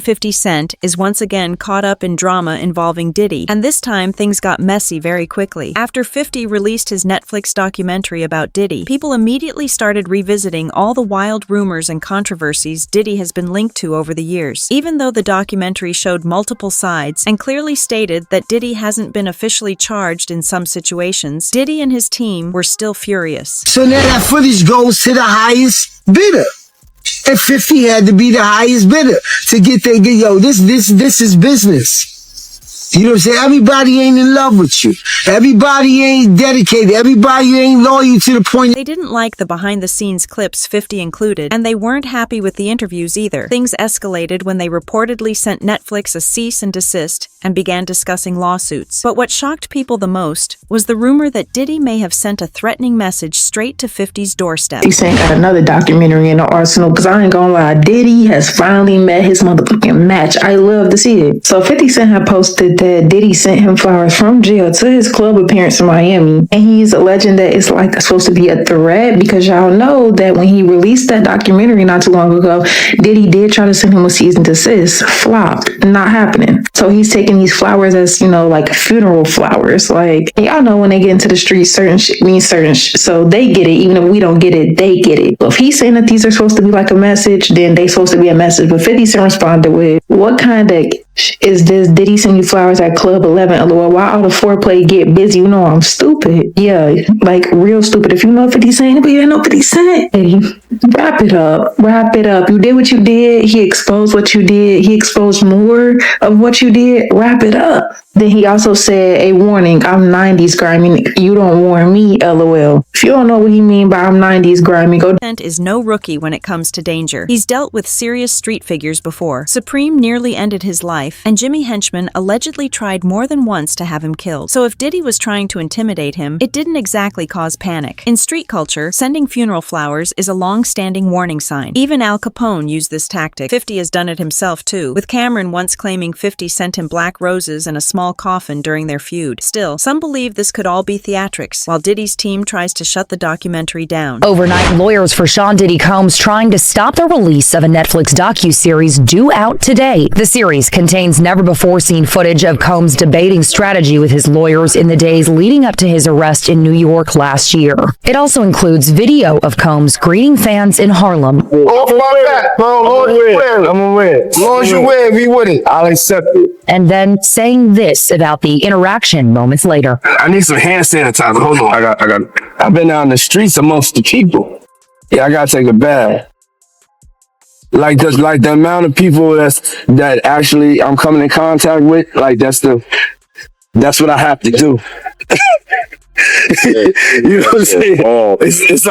50 Cent is once again caught up in drama involving Diddy, and this time things got messy very quickly. After 50 released his Netflix documentary about Diddy, people immediately started revisiting all the wild rumors and controversies Diddy has been linked to over the years. Even though the documentary showed multiple sides and clearly stated that Diddy hasn't been officially charged in some situations, Diddy and his team were still furious. So now that footage goes to the highest bidder. And 50 had to be the highest bidder to get this is business. You know what I'm saying? Everybody ain't in love with you. Everybody ain't dedicated. Everybody ain't loyal to the point. They didn't like the behind-the-scenes clips 50 included, and they weren't happy with the interviews either. Things escalated when they reportedly sent Netflix a cease and desist and began discussing lawsuits. But what shocked people the most was the rumor that Diddy may have sent a threatening message straight to 50's doorstep. He's saying got another documentary in the arsenal, because I ain't gonna lie, Diddy has finally met his motherfucking match. I love to see it. So 50 Cent had posted that Diddy sent him flowers from jail to his club appearance in Miami, and he's alleging that it's like supposed to be a threat, because y'all know that when he released that documentary not too long ago, Diddy did try to send him a cease and desist. Flopped. Not happening. So he's taking these flowers as, like funeral flowers. Like, y'all know when they get into the streets, certain shit means certain shit. So they get it. Even if we don't get it, they get it. But if he's saying that these are supposed to be like a message, then they supposed to be a message. But 50 Cent responded with, what kind of is this? Diddy send you flowers at Club 11? LOL. Why all the foreplay get busy? You know I'm stupid. Yeah, like real stupid. If you know 50 Cent, but you know 50 Cent. Hey, wrap it up. Wrap it up. You did what you did. He exposed what you did. He exposed more of what you did. Wrap it up. Then he also said, a warning, I'm 90s grimy. You don't warn me, LOL. If you don't know what he mean by I'm 90s grimy, go. Cent is no rookie when it comes to danger. He's dealt with serious street figures before. Supreme nearly ended his life, and Jimmy Henchman allegedly tried more than once to have him killed. So if Diddy was trying to intimidate him, it didn't exactly cause panic. In street culture, sending funeral flowers is a long-standing warning sign. Even Al Capone used this tactic. 50 has done it himself too, with Cameron once claiming 50 sent him black roses and a small coffin during their feud. Still, some believe this could all be theatrics, while Diddy's team tries to shut the documentary down. Overnight, lawyers for Sean Diddy Combs trying to stop the release of a Netflix docuseries due out today. The series contains never-before-seen footage of Combs debating strategy with his lawyers in the days leading up to his arrest in New York last year. It also includes video of Combs greeting fans in Harlem. I'm gonna win. As long as you win, we with it. I'll accept it. And then saying this about the interaction moments later. I need some hand sanitizer. Hold on. I've been out in the streets amongst the people. Yeah, I gotta take a bath. Like the amount of people that actually I'm coming in contact with, like that's what I have to do. You know what I'm saying? It's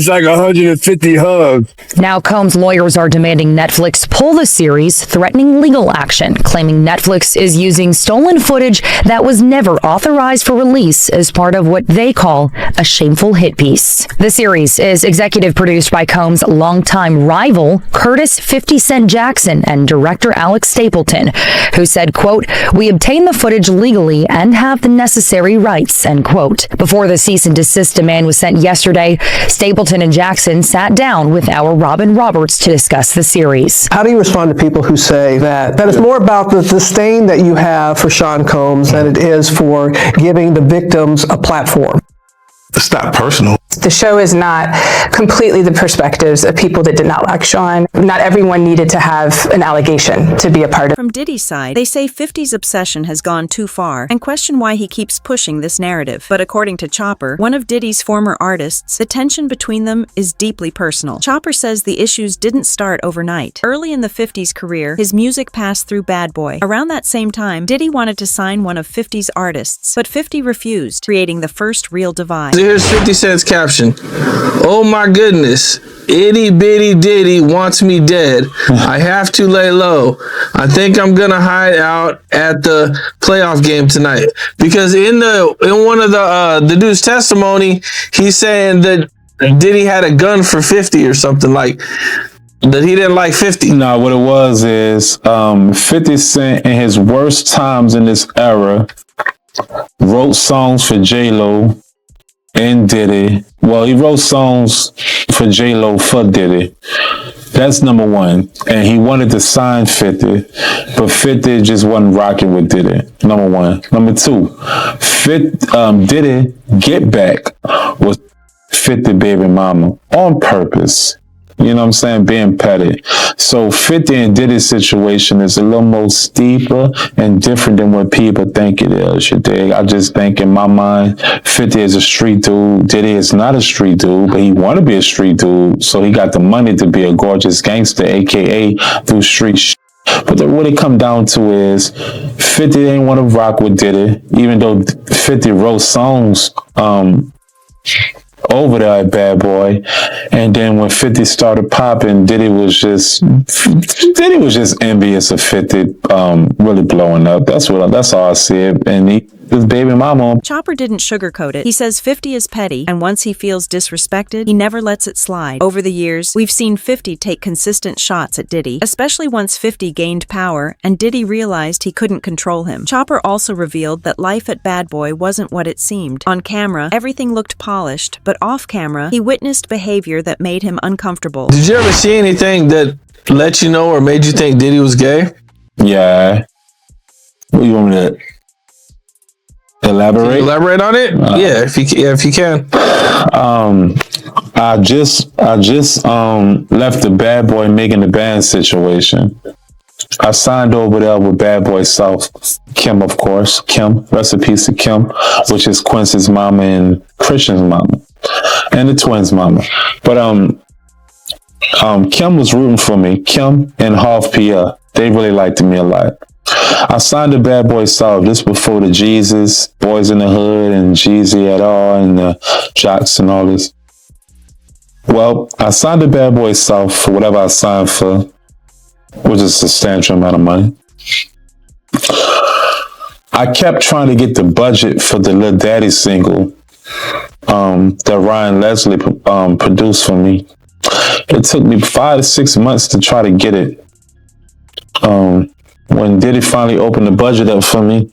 like 150 hugs. Now Combs' lawyers are demanding Netflix pull the series, threatening legal action, claiming Netflix is using stolen footage that was never authorized for release as part of what they call a shameful hit piece. The series is executive produced by Combs' longtime rival, Curtis 50 Cent Jackson, and director Alex Stapleton, who said, quote, "We obtained the footage legally and have the necessary rights," end quote. Before the cease and desist demand was sent yesterday, Stapleton and Jackson sat down with our Robin Roberts to discuss the series. How do you respond to people who say that it's more about the disdain that you have for Sean Combs than it is for giving the victims a platform? It's not personal. The show is not completely the perspectives of people that did not like Sean. Not everyone needed to have an allegation to be a part of. From Diddy's side, they say 50's obsession has gone too far and question why he keeps pushing this narrative. But according to Chopper, one of Diddy's former artists, the tension between them is deeply personal. Chopper says the issues didn't start overnight. Early in the 50's career, his music passed through Bad Boy. Around that same time, Diddy wanted to sign one of 50's artists, but 50 refused, creating the first real divide. Here's 50 Cent's caption. Oh my goodness. Itty bitty Diddy wants me dead. I have to lay low. I think I'm gonna hide out at the playoff game tonight. Because in one of the dude's testimony, he's saying that Diddy had a gun for 50 or something, like that he didn't like 50. No, what it was is 50 Cent in his worst times in this era wrote songs for J-Lo and Diddy. Well, he wrote songs for J-Lo for Diddy. That's number one. And he wanted to sign 50, but 50 just wasn't rocking with Diddy. Number one. Number two, Diddy Get Back was 50 baby mama on purpose. You know what I'm saying? Being petty. So 50 and Diddy's situation is a little more steeper and different than what people think it is, you dig? I just think in my mind, 50 is a street dude. Diddy is not a street dude, but he want to be a street dude. So he got the money to be a gorgeous gangster, AKA through street shit. But what it come down to is 50 didn't want to rock with Diddy, even though 50 wrote songs, over there at Bad Boy. And then when 50 started popping, Diddy was just envious of 50 really blowing up. That's all I see it. And his baby mama. Chopper didn't sugarcoat it. He says 50 is petty, and once he feels disrespected, he never lets it slide. Over the years, we've seen 50 take consistent shots at Diddy, especially once 50 gained power and Diddy realized he couldn't control him. Chopper also revealed that life at Bad Boy wasn't what it seemed. On camera, everything looked polished, but off camera, he witnessed behavior that made him uncomfortable. Did you ever see anything that let you know or made you think Diddy was gay? Yeah. What do you want me to elaborate? Elaborate on it? Yeah, if you can. I just left the Bad Boy Making the Band situation. I signed over there with Bad Boy South, Kim, of course. Kim, rest in peace to Kim, which is Quincy's mama and Christian's mama, and the twins' mama. But Kim was rooting for me. Kim and Half PR, they really liked me a lot. I signed to Bad Boy South just before the Jesus, Boys in the Hood, and Jeezy at all, and the Jocks and all this. Well, I signed to Bad Boy South for whatever I signed for, which is a substantial amount of money. I kept trying to get the budget for the Lil Daddy single that Ryan Leslie produced for me. It took me 5 to 6 months to try to get it. When Diddy finally opened the budget up for me,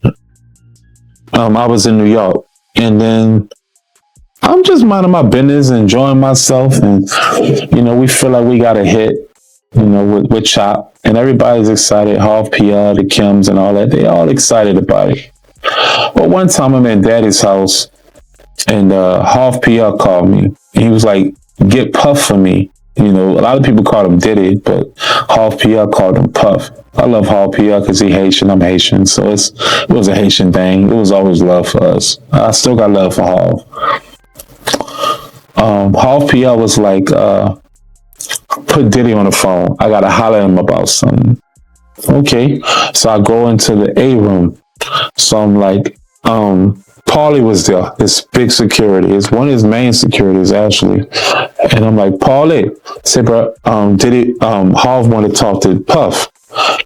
I was in New York, and then I'm just minding my business, enjoying myself, and we feel like we got a hit, with Chop, and everybody's excited. Half PR, the Kims, and all that, they all excited about it. But one time I'm at Daddy's house, and Half PR called me. He was like, "Get Puff for me." A lot of people called him Diddy, but Half PR called him Puff. I love Half PR because he Haitian, I'm Haitian, so it was a Haitian thing. It was always love for us. I still got love for Half. Half PR was like, put Diddy on the phone. I gotta holler at him about something. Okay, so I go into the A room. So I'm like, Paulie was there, this big security. It's one of his main securities, actually. And I'm like, Paulie, say, bro, Diddy, Half want to talk to Puff.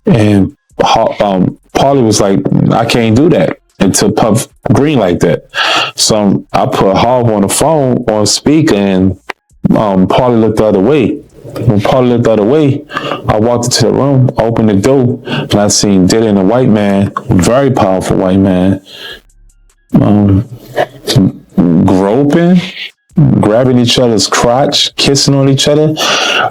And Paulie was like, I can't do that until Puff green like that. So I put Half on the phone on speaker, and Paulie looked the other way. When Paulie looked the other way, I walked into the room, opened the door, and I seen Diddy and a white man, very powerful white man, groping, grabbing each other's crotch, kissing on each other.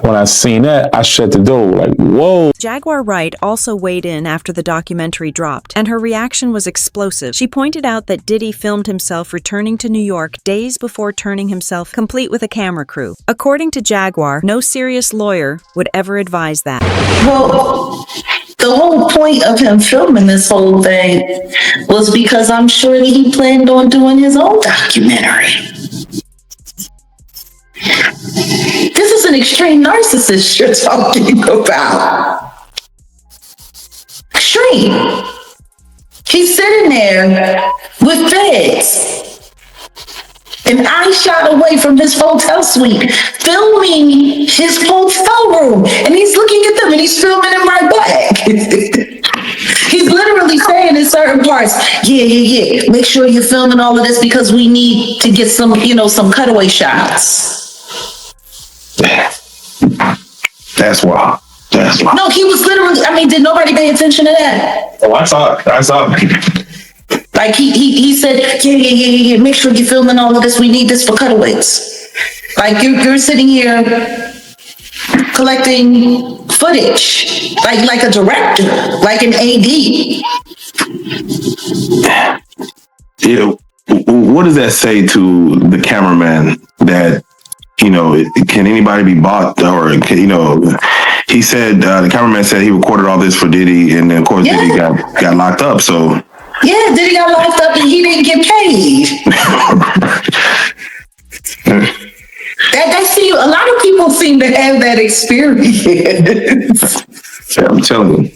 When I seen that, I shut the door like, whoa. Jaguar Wright also weighed in after the documentary dropped, and her reaction was explosive. She pointed out that Diddy filmed himself returning to New York days before turning himself complete with a camera crew. According to Jaguar, no serious lawyer would ever advise that. Well, the whole point of him filming this whole thing was because I'm sure that he planned on doing his own documentary. This is an extreme narcissist you're talking about. Extreme. He's sitting there with feds, an eye shot away from his hotel suite, filming his hotel room, and he's looking at them and he's filming him right back. He's literally saying in certain parts, yeah, make sure you're filming all of this because we need to get some, some cutaway shots. That's wild. No, he was literally, did nobody pay attention to that? Oh, I saw it. Like he said, yeah, make sure you're filming all of this. We need this for cutaways. Like you're sitting here collecting footage, like a director, like an AD. What does that say to the cameraman that, can anybody be bought, or, he said, the cameraman said he recorded all this for Diddy, and then of course Diddy got locked up, so. Yeah, Diddy got locked up and he didn't get paid. A lot of people seem to have that experience. I'm telling you.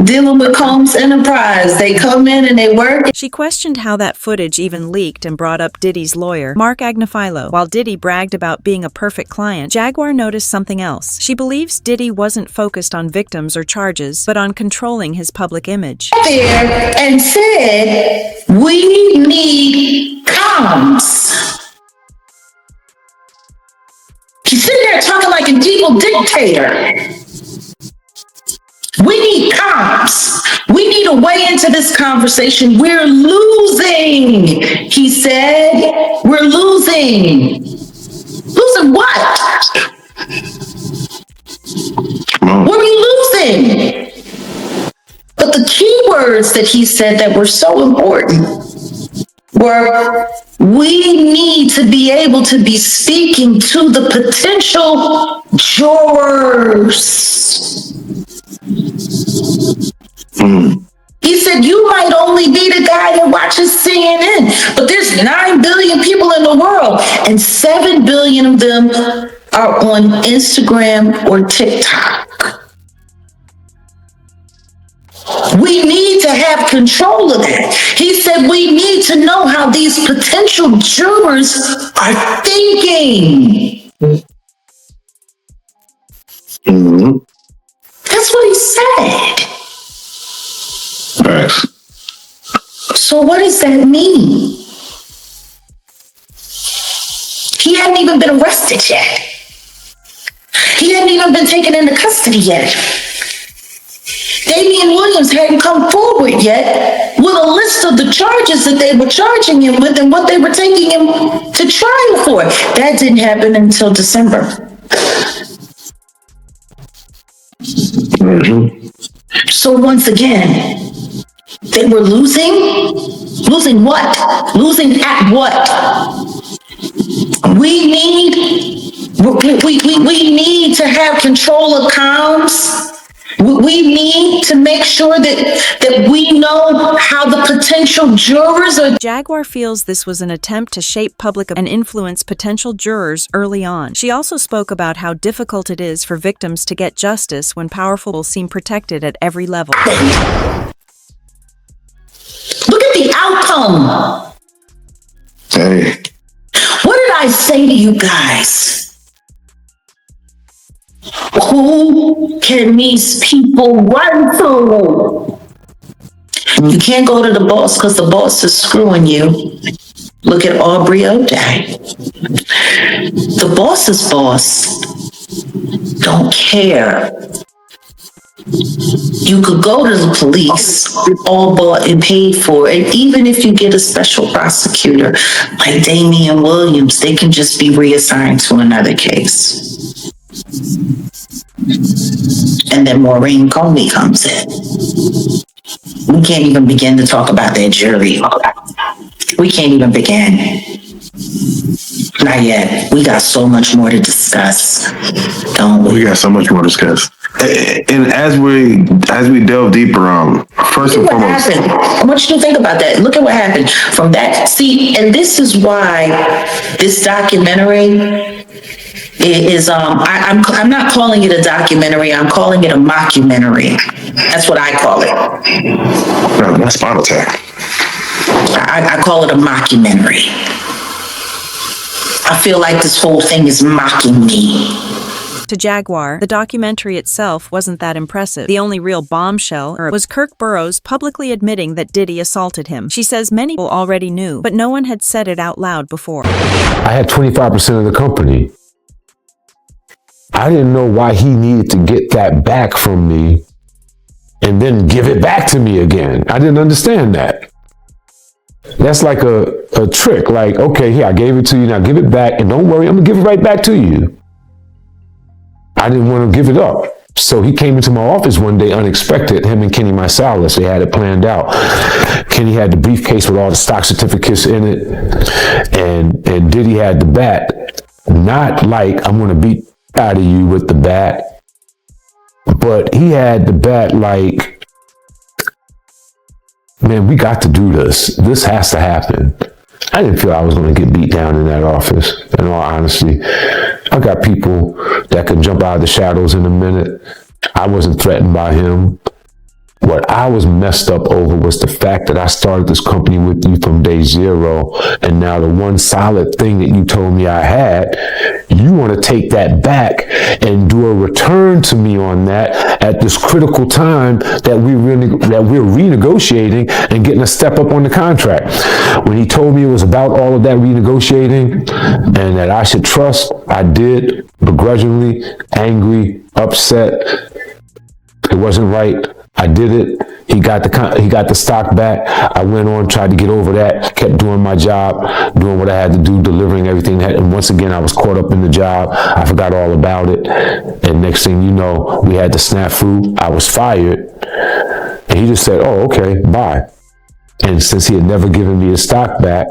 Dealing with Combs Enterprise, they come in and they work. She questioned how that footage even leaked and brought up Diddy's lawyer, Mark Agnifilo. While Diddy bragged about being a perfect client, Jaguar noticed something else. She believes Diddy wasn't focused on victims or charges, but on controlling his public image. There and said, we need Combs. He's sitting there talking like an evil dictator. We need comms. We need a way into this conversation. We're losing, he said. We're losing. Losing what? What are we losing? But the key words that he said that were so important were, we need to be able to be speaking to the potential jurors. He said, you might only be the guy that watches CNN, but there's 9 billion people in the world, and 7 billion of them are on Instagram or TikTok. We need to have control of that. He said, we need to know how these potential jurors are thinking. Mm-hmm. That's what he said. Right. So what does that mean? He hadn't even been arrested yet. He hadn't even been taken into custody yet. Damian Williams hadn't come forward yet with a list of the charges that they were charging him with and what they were taking him to trial for. That didn't happen until December. Mm-hmm. So once again, they were losing? Losing what? Losing at what? We need to have control of comms. We need to make sure that we know how the potential jurors are. Jaguar feels this was an attempt to shape public and influence potential jurors early on. She also spoke about how difficult it is for victims to get justice when powerful seem protected at every level. Look at the outcome. Hey. What did I say to you guys? Who can these people run to? You can't go to the boss because the boss is screwing you. Look at Aubrey O'Day. The boss's boss don't care. You could go to the police, all bought and paid for, and even if you get a special prosecutor like Damian Williams, they can just be reassigned to another case. And then Maureen Comey comes in. We can't even begin to talk about that jury. We can't even begin. Not yet. We got so much more to discuss, don't we? We got so much more to discuss. And as we delve deeper, first and foremost, I want you to think about that. Look at what happened from that. See, and this is why this documentary is I'm not calling it a documentary. I'm calling it a mockumentary. That's what I call it. No, that's Spinal Tap. I call it a mockumentary. I feel like this whole thing is mocking me. To Jaguar, the documentary itself wasn't that impressive. The only real bombshell was Kirk Burroughs publicly admitting that Diddy assaulted him. She says many people already knew, but no one had said it out loud before. I had 25% of the company. I didn't know why he needed to get that back from me and then give it back to me again. I didn't understand that. That's like a trick. Like, okay, here, I gave it to you, now give it back, and don't worry, I'm gonna give it right back to you. I didn't want to give it up. So he came into my office one day unexpected, him and Kenny Marsalis. They had it planned out. Kenny had the briefcase with all the stock certificates in it, and Diddy had the bat. Not like I'm going to beat out of you with the bat, but he had the bat like, man, we got to do this. This has to happen. I didn't feel I was going to get beat down in that office, in all honesty. I got people that could jump out of the shadows in a minute. I wasn't threatened by him. What I was messed up over was the fact that I started this company with you from day zero, and now the one solid thing that you told me I had, you want to take that back and do a return to me on that at this critical time that we're renegotiating and getting a step up on the contract. When he told me it was about all of that renegotiating and that I should trust, I did, begrudgingly, angry, upset. It wasn't right. I did it. He got the stock back. I went on, tried to get over that, kept doing my job, doing what I had to do, delivering everything. And once again, I was caught up in the job. I forgot all about it. And next thing you know, we had the snafu. I was fired. And he just said, oh, okay, bye. And since he had never given me his stock back,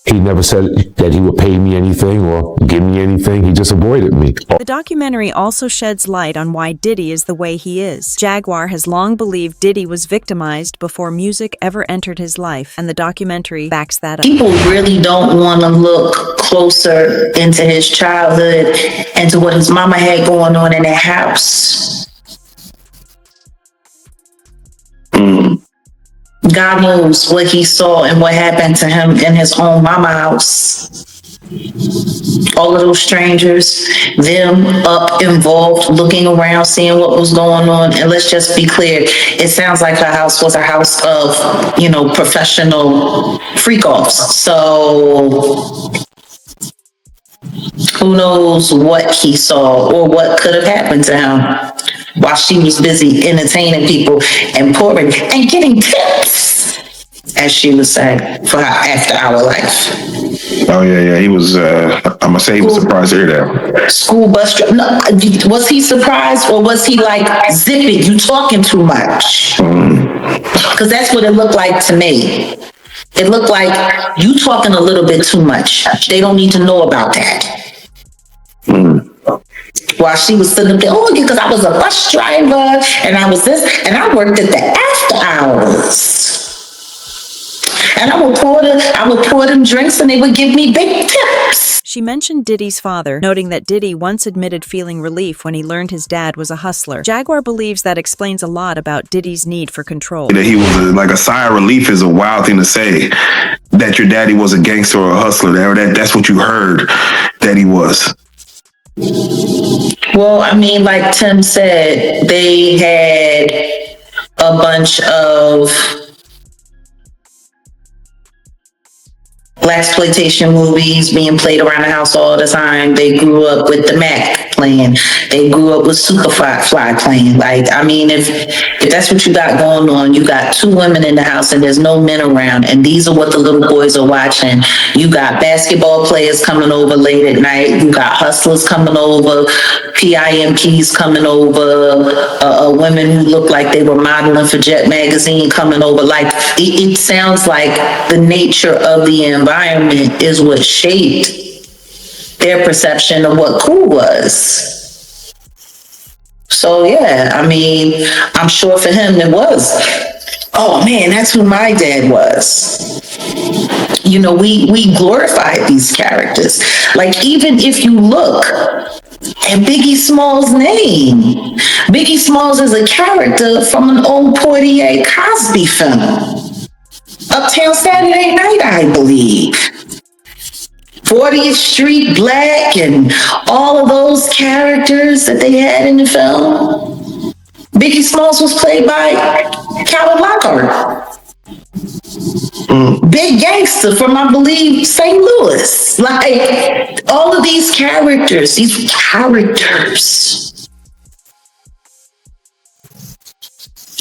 he never said that he would pay me anything or give me anything. He just avoided me. The documentary also sheds light on why Diddy is the way he is. Jaguar has long believed Diddy was victimized before music ever entered his life, and the documentary backs that up. People really don't want to look closer into his childhood and to what his mama had going on in that house. God knows what he saw and what happened to him in his own mama house. All of those strangers, them up involved, looking around, seeing what was going on. And let's just be clear, it sounds like her house was a house of, professional freak-offs. So who knows what he saw or what could have happened to him while she was busy entertaining people and pouring and getting tips, as she would say, for her after-hour life. Oh yeah. He was. I'm gonna say he was surprised to hear that. School bus driver. No, was he surprised or was he like, zip it, you talking too much? Because that's what it looked like to me. It looked like you talking a little bit too much. They don't need to know about that. While she was sitting there, because I was a bus driver and I was this, and I worked at the after hours. And I would pour them drinks and they would give me big tips. She mentioned Diddy's father, noting that Diddy once admitted feeling relief when he learned his dad was a hustler. Jaguar believes that explains a lot about Diddy's need for control. That he was like a sigh of relief is a wild thing to say. That your daddy was a gangster or a hustler. That's what you heard that he was. Well, I mean, like Tim said, they had a bunch of blaxploitation movies being played around the house all the time. They grew up with the Mac playing. They grew up with Superfly playing. Like, I mean, if that's what you got going on, you got two women in the house and there's no men around, and these are what the little boys are watching. You got basketball players coming over late at night. You got hustlers coming over, PIMPs coming over, women who look like they were modeling for Jet Magazine coming over. Like, it sounds like the nature of the environment is what shaped their perception of what cool was. So yeah, I mean, I'm sure for him it was, oh man, that's who my dad was. We glorified these characters. Like, even if you look at Biggie Smalls' name, Biggie Smalls is a character from an old Portier Cosby film, Uptown Saturday Night, I believe. 40th Street Black and all of those characters that they had in the film. Biggie Smalls was played by Calvin Lockhart. Big gangster from, I believe, St. Louis. Like, all of these characters.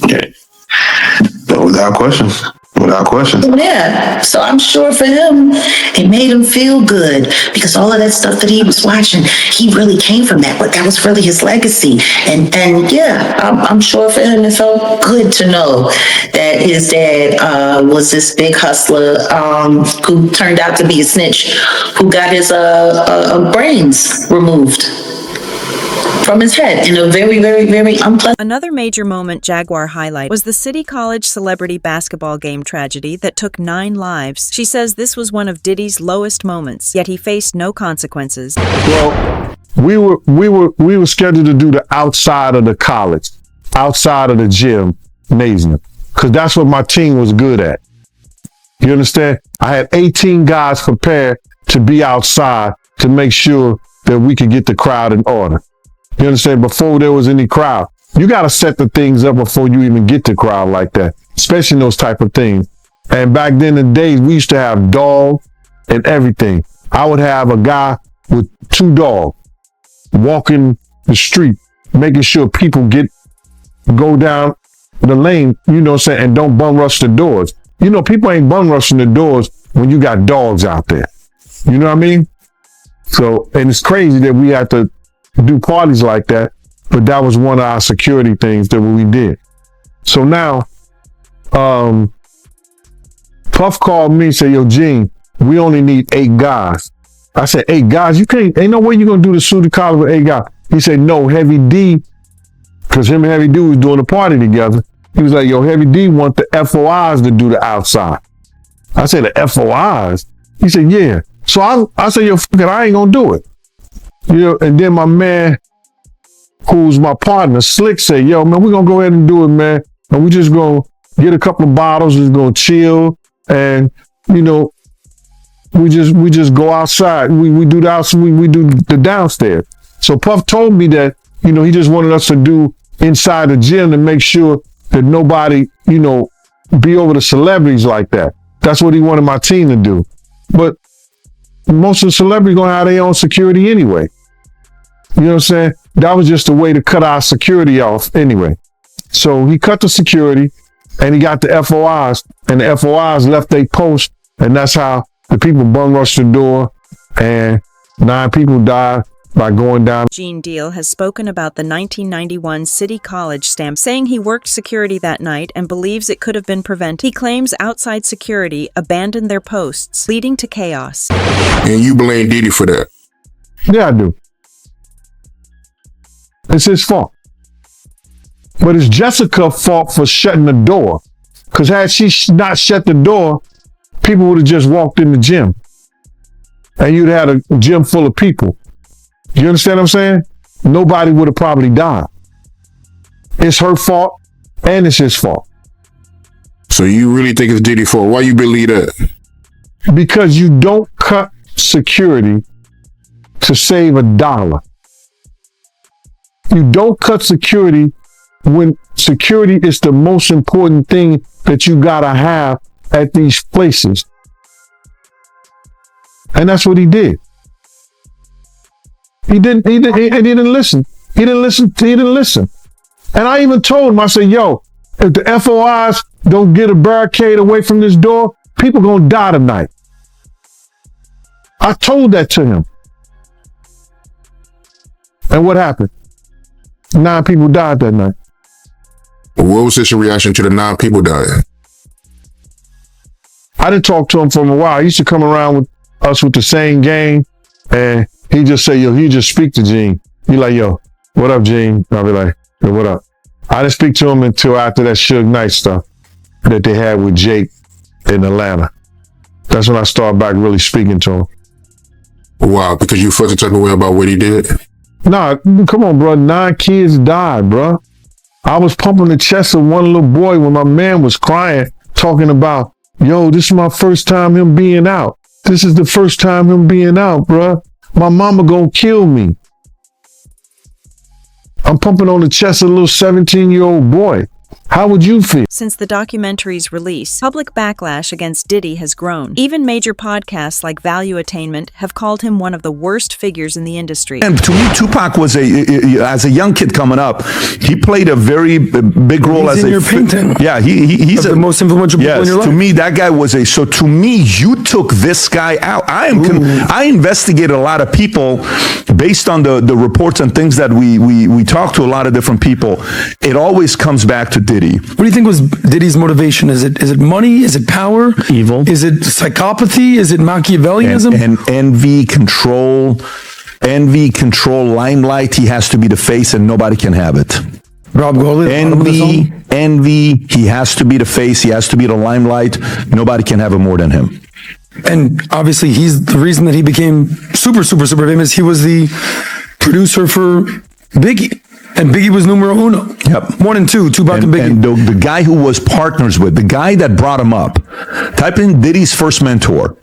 Okay. Without question. Without question. Yeah, so I'm sure for him, it made him feel good because all of that stuff that he was watching, he really came from that. But that was really his legacy, and yeah, I'm sure for him it felt good to know that his dad was this big hustler who turned out to be a snitch, who got his brains removed from his head in a very, very, very unpleasant. Another major moment Jaguar highlight was the City College celebrity basketball game tragedy that took 9 lives. She says this was one of Diddy's lowest moments, yet he faced no consequences. Well, we were scheduled to do the outside of the college, outside of the gymnasium, because that's what my team was good at. You understand? I had 18 guys prepared to be outside to make sure that we could get the crowd in order. You understand? Before there was any crowd, you got to set the things up before you even get the crowd like that, especially in those type of things. And back then in the days, we used to have dogs and everything. I would have a guy with 2 dogs walking the street, making sure people go down the lane, you know what I'm saying, and don't bum rush the doors. You know, people ain't bum rushing the doors when you got dogs out there. You know what I mean? So, and it's crazy that we had to do parties like that, but that was one of our security things that we did. So now, Puff called me and said, yo, Gene, we only need 8 guys. I said, 8 guys? You can't, ain't no way you're going to do the City College with 8 guys. He said, no, Heavy D, because him and Heavy D was doing a party together. He was like, yo, Heavy D want the FOIs to do the outside. I said, the FOIs? He said, yeah. So I said, yo, fuck it, I ain't going to do it. You know, and then my man, who's my partner, Slick, said, yo, man, we're going to go ahead and do it, man. And we just going to get a couple of bottles, just going to chill. And, you know, we just go outside. We do the outside, we do the downstairs. So Puff told me that, you know, he just wanted us to do inside the gym to make sure that nobody, you know, be over the celebrities like that. That's what he wanted my team to do. But most of the celebrities gonna have their own security anyway. You know what I'm saying? That was just a way to cut our security off anyway. So he cut the security and he got the FOIs, and the FOIs left their post, and that's how the people bum rushed the door and 9 people died by going down. Gene Deal has spoken about the 1991 City College stamp, saying he worked security that night and believes it could have been prevented. He claims outside security abandoned their posts, leading to chaos. And you blame Diddy for that? Yeah, I do. It's his fault. But it's Jessica's fault for shutting the door. Because had she not shut the door, people would have just walked in the gym. And you'd have had a gym full of people. You understand what I'm saying? Nobody would have probably died. It's her fault and it's his fault. So you really think it's Diddy's fault? Why you believe that? Because you don't cut security to save $1. You don't cut security when security is the most important thing that you gotta have at these places. And that's what he did. He didn't listen. He didn't listen. And I even told him, I said, yo, if the FOIs don't get a barricade away from this door, people gonna die tonight. I told that to him. And what happened? 9 people died that night. What was his reaction to the 9 people dying? I didn't talk to him for a while. He used to come around with us with the same game, and he just say, yo, he just speak to Gene. He like, yo, what up, Gene? I'll be like, yo, what up? I didn't speak to him until after that Suge Knight stuff that they had with Jake in Atlanta. That's when I started back really speaking to him. Wow, because you felt the type of way about what he did? Nah, come on, bro. 9 kids died, bro. I was pumping the chest of one little boy when my man was crying, talking about, yo, this is my first time him being out. This is the first time him being out, bro. My mama gonna kill me. I'm pumping on the chest of a little 17-year-old boy. How would you feel? Since the documentary's release, public backlash against Diddy has grown. Even major podcasts like Value Attainment have called him one of the worst figures in the industry. And to me, Tupac was as a young kid coming up, he played a very big role as in your painting. Yeah, he's the most influential people in your life. To me, that guy was so to me, you took this guy out. I investigated a lot of people based on the reports and things that we talked to a lot of different people. It always comes back to Diddy. What do you think was Diddy's motivation? Is it money? Is it power? Evil? Is it psychopathy? Is it Machiavellianism? And envy, control, limelight. He has to be the face and nobody can have it. Rob Goley, envy. He has to be the face. He has to be the limelight. Nobody can have it more than him. And obviously, he's the reason that he became super famous. He was the producer for Biggie. And Biggie was numero uno. Yep. 1 and 2, Tupac and Biggie. And the guy who was partners with, the guy that brought him up, type in Diddy's first mentor.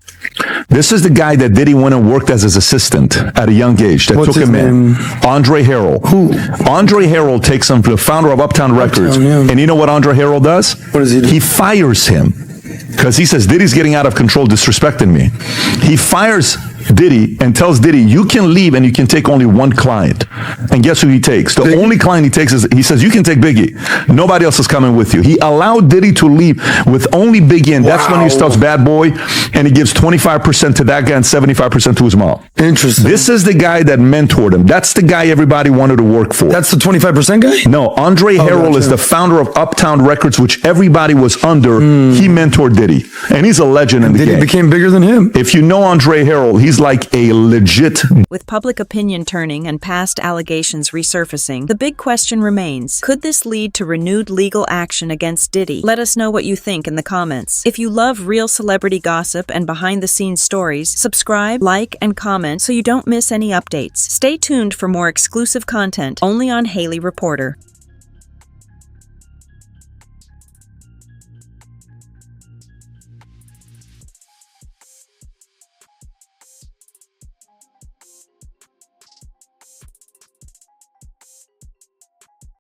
This is the guy that Diddy went and worked as his assistant at a young age. That What's took him his name? in. Andre Harrell. Who? Andre Harrell takes him to the founder of Uptown Records. Yeah. And you know what Andre Harrell does? What does he do? He fires him. Because he says, Diddy's getting out of control, disrespecting me. He fires Diddy and tells Diddy, you can leave and you can take only one client. And guess who he takes? The only client he takes is, he says, you can take Biggie. Nobody else is coming with you. He allowed Diddy to leave with only Biggie, and that's when he starts Bad Boy, and he gives 25% to that guy and 75% to his mom. Interesting. This is the guy that mentored him. That's the guy everybody wanted to work for. That's the 25% guy? No, Andre Harrell is the founder of Uptown Records, which everybody was under. He mentored Diddy, and he's a legend in the game. Diddy became bigger than him. If you know Andre Harrell, he's like a legit. With public opinion turning and past allegations resurfacing, the big question remains, could this lead to renewed legal action against Diddy? Let us know what you think in the comments. If you love real celebrity gossip and behind-the-scenes stories, subscribe, like, and comment so you don't miss any updates. Stay tuned for more exclusive content only on Haley Reporter.